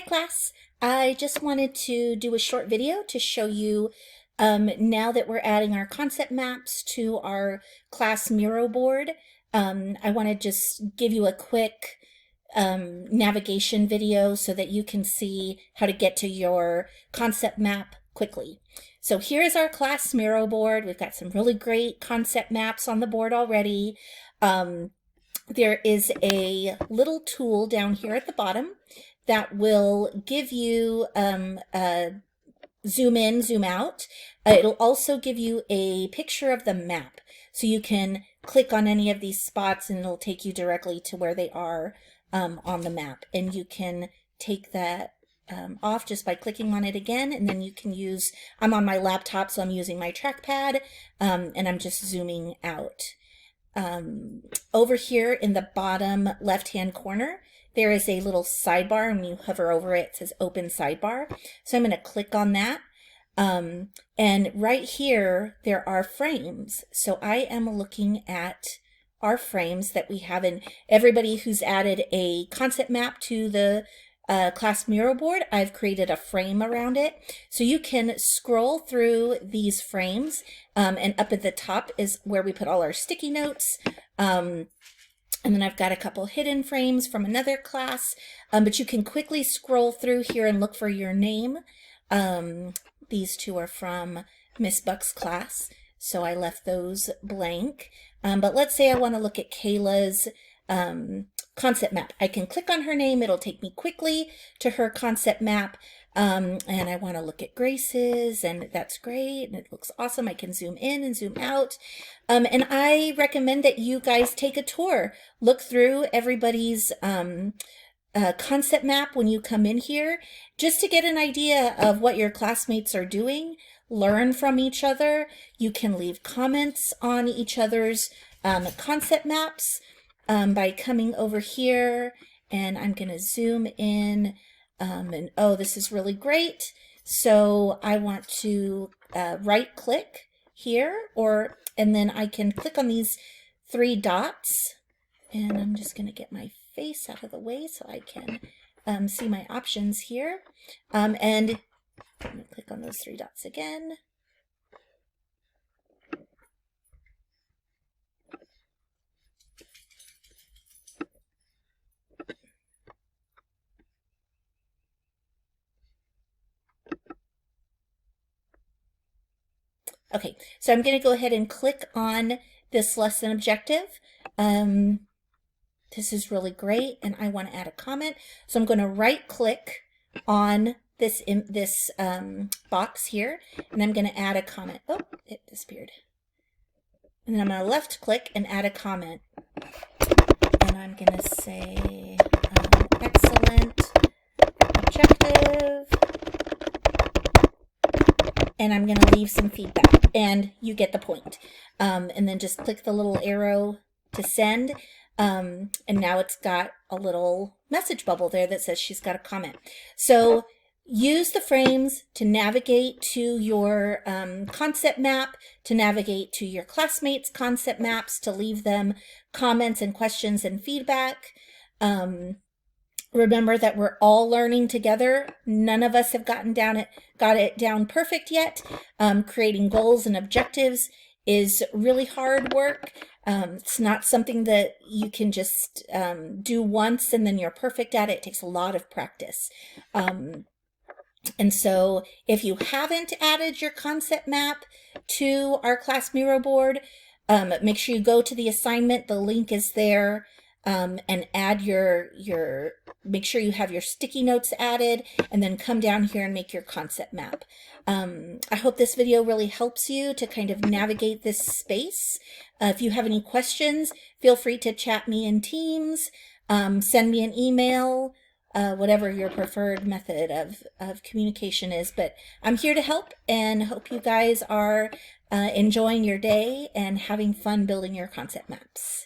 class. I just wanted to do a short video to show you now that we're adding our concept maps to our class Miro board. I want to just give you a quick navigation video so that you can see how to get to your concept map quickly. So here is our class Miro board. We've got some really great concept maps on the board already. There is a little tool down here at the bottom that will give you zoom in, zoom out. It'll also give you a picture of the map. So you can click on any of these spots and it'll take you directly to where they are on the map. And you can take that off just by clicking on it again, and then you can use, I'm on my laptop, so I'm using my trackpad, and I'm just zooming out. Over here in the bottom left-hand corner, there is a little sidebar, and when you hover over it, it says open sidebar. So I'm going to click on that. And right here, there are frames. So I am looking at our frames that we have, in everybody who's added a concept map to the class Miro board, I've created a frame around it. So you can scroll through these frames, and up at the top is where we put all our sticky notes. And then I've got a couple hidden frames from another class, but you can quickly scroll through here and look for your name. These two are from Miss Buck's class, so I left those blank. But let's say I want to look at Kayla's concept map. I can click on her name, it'll take me quickly to her concept map, and I want to look at Grace's, and that's great, and it looks awesome. I can zoom in and zoom out, and I recommend that you guys take a tour, look through everybody's concept map when you come in here, just to get an idea of what your classmates are doing, learn from each other. You can leave comments on each other's concept maps by coming over here, and I'm going to zoom in, and oh, this is really great. So I want to right click here, and then I can click on these three dots, and I'm just going to get my face out of the way so I can see my options here, and I'm going to click on those three dots again. Okay, so I'm going to go ahead and click on this lesson objective. This is really great, and I want to add a comment. So I'm going to right click on this box here, and I'm going to add a comment. Oh, it disappeared. And then I'm going to left click and add a comment. And I'm going to say excellent objective. And I'm going to leave some feedback, and you get the point. And then just click the little arrow to send. And now it's got a little message bubble there that says she's got a comment. So use the frames to navigate to your concept map, to navigate to your classmates' concept maps, to leave them comments and questions and feedback. Remember that we're all learning together. None of us have got it down perfect yet. Creating goals and objectives is really hard work. It's not something that you can just do once and then you're perfect at it. It takes a lot of practice. And so if you haven't added your concept map to our class Miro board, make sure you go to the assignment. The link is there. And add make sure you have your sticky notes added, and then come down here and make your concept map. I hope this video really helps you to kind of navigate this space. If you have any questions, feel free to chat me in Teams, send me an email, whatever your preferred method of communication is. But I'm here to help, and hope you guys are enjoying your day and having fun building your concept maps.